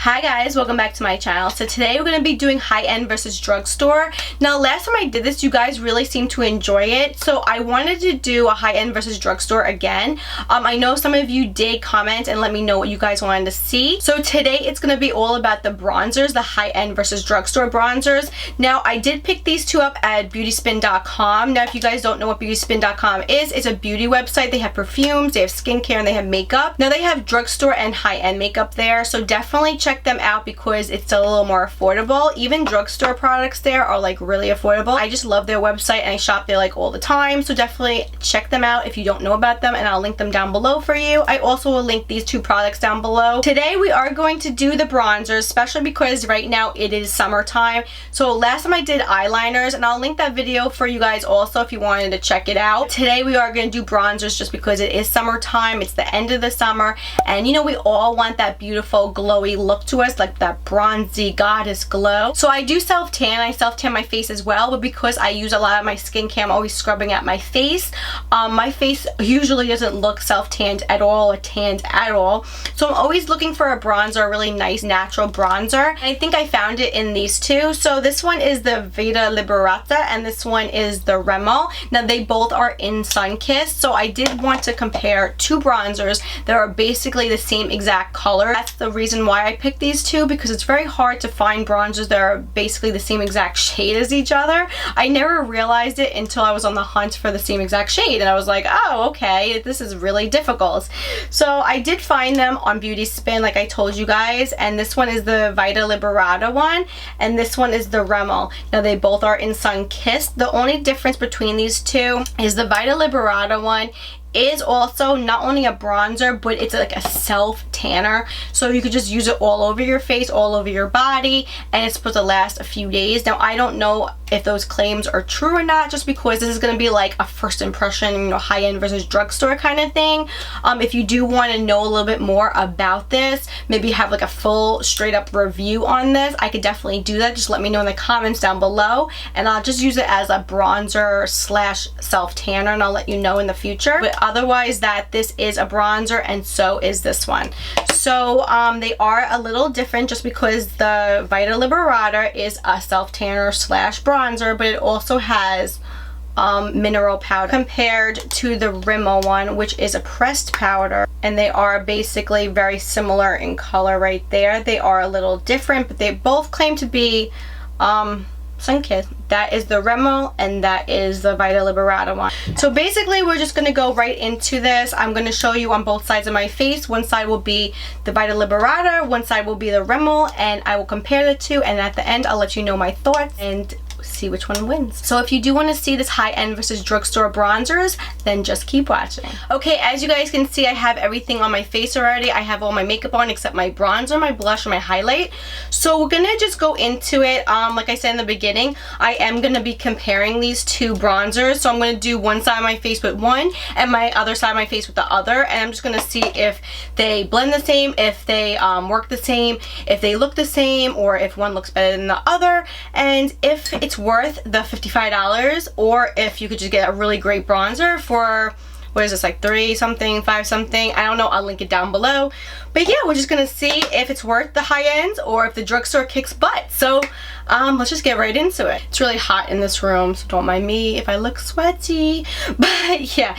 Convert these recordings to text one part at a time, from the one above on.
Hi guys, welcome back to my channel. So today we're going to be doing Hihgend Vs Drugstore. Now last time I did this, you guys really seemed to enjoy it, so I wanted to do a Hihgend Vs Drugstore again. I know some of you did comment and let me know what you guys wanted to see. So today it's going to be all about the bronzers, the Hihgend Vs Drugstore bronzers. Now I did pick these two up at beautyspin.com. Now if you guys don't know what beautyspin.com is, it's a beauty website. They have perfumes, they have skincare, and they have makeup. Now they have drugstore and high-end makeup there, so definitely check them out because it's still a little more affordable. Even drugstore products there are like really affordable. I just love their website and I shop there like all the time, so definitely check them out if you don't know about them, and I'll link them down below for you. I also will link these two products down below. Today we are going to do the bronzers, especially because right now it is summertime. So last time I did eyeliners, and I'll link that video for you guys also if you wanted to check it out. Today we are going to do bronzers just because it is summertime. It's the end of the summer, and you know we all want that beautiful glowy look to us, like that bronzy goddess glow. So I do self-tan. I self-tan my face as well, but because I use a lot of my skincare, I'm always scrubbing at my face. My face usually doesn't look self-tanned at all or tanned at all, so I'm always looking for a bronzer, a really nice natural bronzer, and I think I found it in these two. So this one is the Vita Liberata and this one is the Rimmel. Now they both are in Sun-Kissed, so I did want to compare two bronzers that are basically the same exact color. That's the reason why I picked these two, because it's very hard to find bronzers that are basically the same exact shade as each other. I never realized it until I was on the hunt for the same exact shade, and I was like, oh, okay, this is really difficult. So I did find them on Beauty Spin, like I told you guys, and this one is the Vita Liberata one, and this one is the Rimmel. Now they both are in Sun-Kissed. The only difference between these two is the Vita Liberata one is also not only a bronzer, but it's like a self tanner, so you could just use it all over your face, all over your body, and it's supposed to last a few days. Now I don't know if those claims are true or not, just because this is going to be like a first impression, you know, high-end versus drugstore kind of thing. If you do want to know a little bit more about this, maybe have like a full straight up review on this, I could definitely do that. Just let me know in the comments down below, and I'll just use it as a bronzer slash self tanner, and I'll let you know in the future. But otherwise, that this is a bronzer and so is this one. So they are a little different just because the Vita Liberata is a self tanner slash bronzer, but it also has mineral powder compared to the Rimmel one, which is a pressed powder, and they are basically very similar in color right there. They are a little different, but they both claim to be Sun-Kissed. That is the Rimmel and that is the Vita Liberata one. So basically we're just going to go right into this. I'm going to show you on both sides of my face. One side will be the Vita Liberata, one side will be the Rimmel, and I will compare the two, and at the end I'll let you know my thoughts and see which one wins. So if you do want to see this high-end versus drugstore bronzers, then just keep watching. Okay, as you guys can see, I have everything on my face already. I have all my makeup on except my bronzer, my blush, and my highlight. So we're gonna just go into it. Like I said in the beginning, I am gonna be comparing these two bronzers. So I'm gonna do one side of my face with one and my other side of my face with the other, and I'm just gonna see if they blend the same, if they work the same, if they look the same, or if one looks better than the other, and if it's worth the $55, or if you could just get a really great bronzer for, what is this, like $3 something, $5 something, I don't know, I'll link it down below. But yeah, we're just gonna see if it's worth the high end or if the drugstore kicks butt. So let's just get right into it. It's really hot in this room, so don't mind me if I look sweaty. But yeah,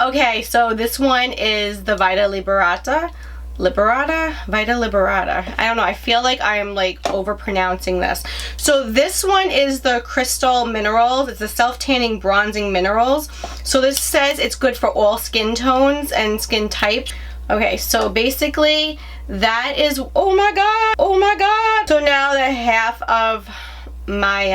okay, so this one is the Vita Liberata. Vita Liberata. I don't know, I feel like I am like overpronouncing this. So this one is the Crystal Minerals. It's the self-tanning bronzing minerals. So this says it's good for all skin tones and skin types. Okay, so basically that is, oh my god. So now that half of my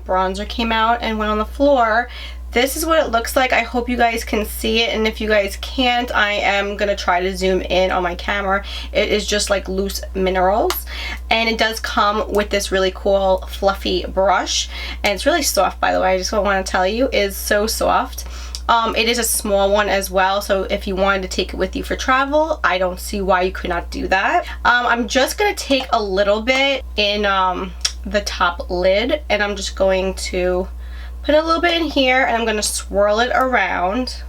bronzer came out and went on the floor, this is what it looks like. I hope you guys can see it, and if you guys can't, I am gonna try to zoom in on my camera. It is just like loose minerals, and it does come with this really cool fluffy brush, and it's really soft, by the way. I just want to tell you, it is so soft. It is a small one as well, so if you wanted to take it with you for travel, I don't see why you could not do that. I'm just gonna take a little bit in the top lid, and I'm just going to put a little bit in here, and I'm going to swirl it around.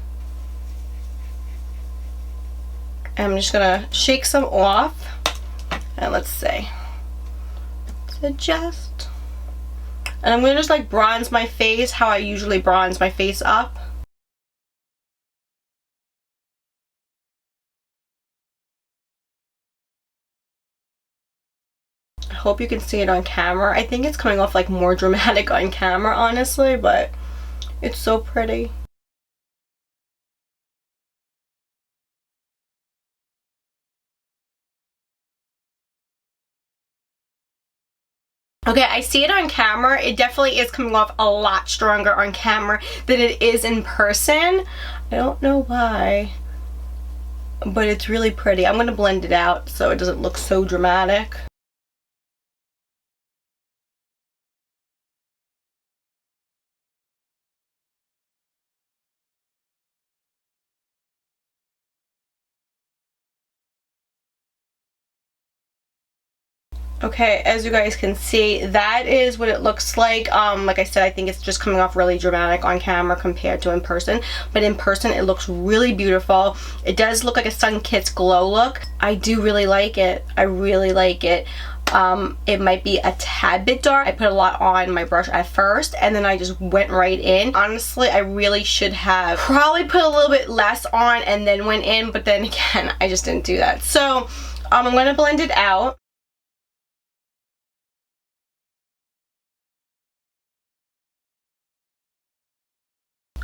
And I'm just going to shake some off. And let's see. Let's adjust. And I'm going to just like bronze my face how I usually bronze my face up. I hope you can see it on camera. I think it's coming off like more dramatic on camera, honestly, but it's so pretty. Okay, I see it on camera. It definitely is coming off a lot stronger on camera than it is in person. I don't know why, but it's really pretty. I'm going to blend it out so it doesn't look so dramatic. Okay, as you guys can see, that is what it looks like. Like I said, I think it's just coming off really dramatic on camera compared to in person. But in person, it looks really beautiful. It does look like a sun-kissed glow look. I do really like it. I really like it. It might be a tad bit dark. I put a lot on my brush at first, and then I just went right in. Honestly, I really should have probably put a little bit less on and then went in, but then again, I just didn't do that. So, I'm going to blend it out.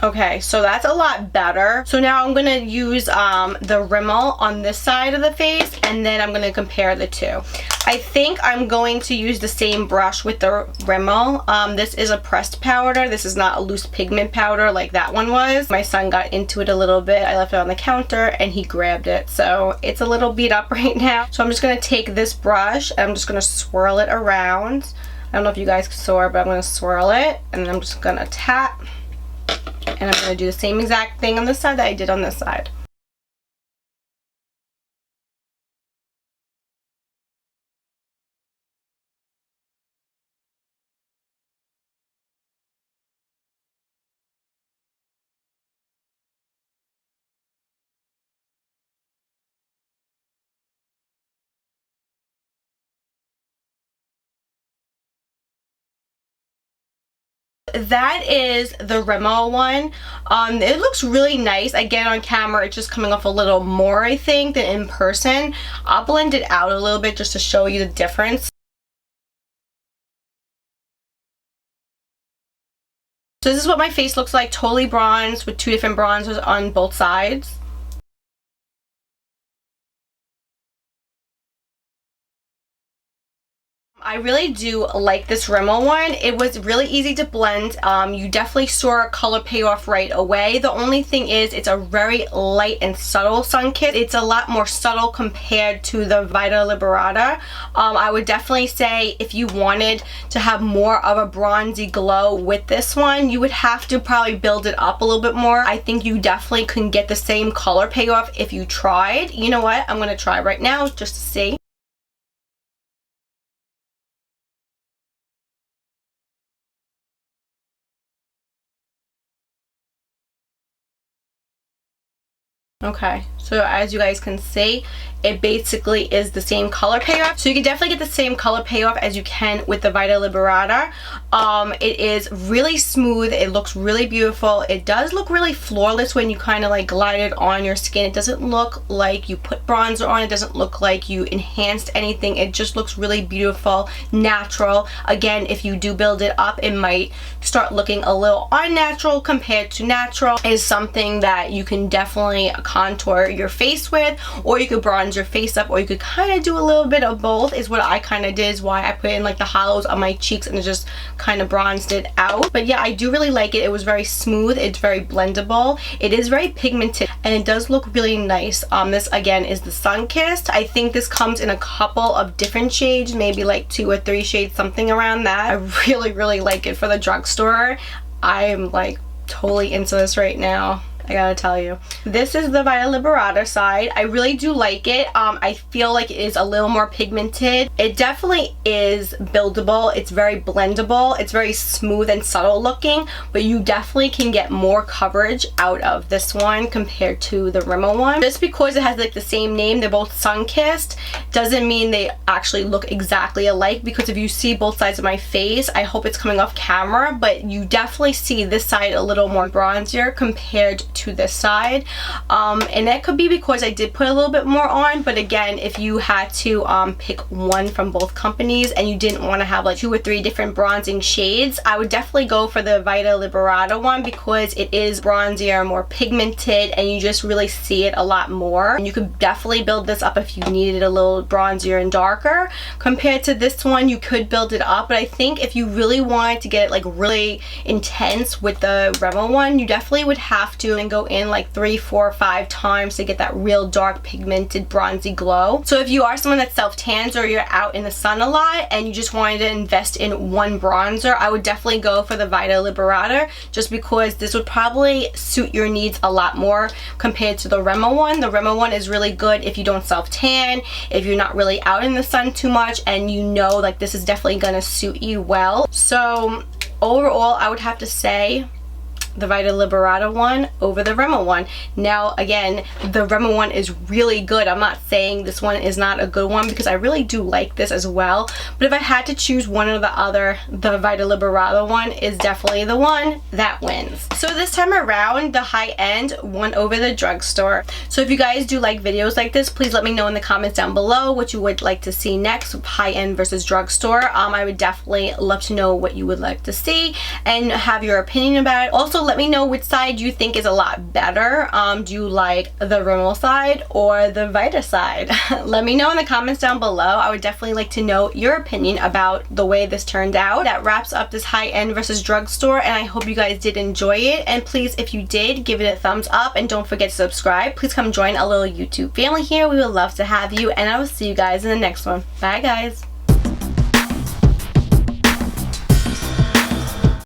Okay, so that's a lot better. So now I'm gonna use the Rimmel on this side of the face, and then I'm gonna compare the two. I think I'm going to use the same brush with the Rimmel. This is a pressed powder. This is not a loose pigment powder like that one was. My son got into it a little bit. I left it on the counter and he grabbed it. So it's a little beat up right now. So I'm just gonna take this brush and I'm just gonna swirl it around. I don't know if you guys saw, but I'm gonna swirl it and then I'm just gonna tap. And I'm going to do the same exact thing on this side that I did on this side. That is the Rimmel one. It looks really nice. Again, on camera, it's just coming off a little more, I think, than in person. I'll blend it out a little bit just to show you the difference. So this is what my face looks like, totally bronzed with two different bronzers on both sides. I really do like this Rimmel one. It was really easy to blend. You definitely saw a color payoff right away. The only thing is it's a very light and subtle sun kiss. It's a lot more subtle compared to the Vita Liberata. I would definitely say if you wanted to have more of a bronzy glow with this one, you would have to probably build it up a little bit more. I think you definitely couldn't get the same color payoff if you tried. You know what? I'm going to try right now just to see. Okay, so as you guys can see, it basically is the same color payoff. So you can definitely get the same color payoff as you can with the Vita Liberata. It is really smooth. It looks really beautiful. It does look really flawless when you kind of like glide it on your skin. It doesn't look like you put bronzer on. It doesn't look like you enhanced anything. It just looks really beautiful, natural. Again, if you do build it up, it might start looking a little unnatural compared to natural. It is something that you can definitely contour your face with, or you could bronze your face up, or you could kind of do a little bit of both is what I kind of did, is why I put in like the hollows on my cheeks and it just kind of bronzed it out. But yeah, I do really like it. It was very smooth. It's very blendable. It is very pigmented and it does look really nice. This again is the Sun Kissed. I think this comes in a couple of different shades, maybe like 2 or 3 shades, something around that. I really like it for the drugstore. I am like totally into this right now. I gotta tell you. This is the Vita Liberator side. I really do like it. I feel like it is a little more pigmented. It definitely is buildable. It's very blendable. It's very smooth and subtle looking, but you definitely can get more coverage out of this one compared to the Rimmel one. Just because it has like the same name, they're both sun-kissed, doesn't mean they actually look exactly alike, because if you see both sides of my face, I hope it's coming off camera, but you definitely see this side a little more bronzier compared to this side. And that could be because I did put a little bit more on, but again, if you had to pick one from both companies and you didn't want to have like 2 or 3 different bronzing shades, I would definitely go for the Vita Liberato one, because it is bronzier, more pigmented, and you just really see it a lot more. And you could definitely build this up if you needed a little bronzier and darker. Compared to this one, you could build it up, but I think if you really wanted to get it like really intense with the Rimmel one, you definitely would have to and go in like 3, 4, 5 times to get that real dark pigmented bronzy glow. So if you are someone that self-tans or you're out in the sun a lot and you just wanted to invest in one bronzer, I would definitely go for the Vita Liberator, just because this would probably suit your needs a lot more compared to the Rimmel one. The Rimmel one is really good if you don't self-tan, if you're not really out in the sun too much, and you know like this is definitely gonna suit you well. So overall, I would have to say the Vita Liberato one over the Rimmel one. Now again, the Rimmel one is really good. I'm not saying this one is not a good one, because I really do like this as well, but if I had to choose one or the other, the Vita Liberato one is definitely the one that wins. So this time around, the high-end won over the drugstore. So if you guys do like videos like this, please let me know in the comments down below what you would like to see next with high-end versus drugstore. I would definitely love to know what you would like to see and have your opinion about it. Also, let me know which side you think is a lot better. Do you like the Rimmel side or the Vita side? Let me know in the comments down below. I would definitely like to know your opinion about the way this turned out. That wraps up this high-end versus drugstore, and I hope you guys did enjoy it. And please, if you did, give it a thumbs up, and don't forget to subscribe. Please come join a little YouTube family here. We would love to have you, and I will see you guys in the next one. Bye guys.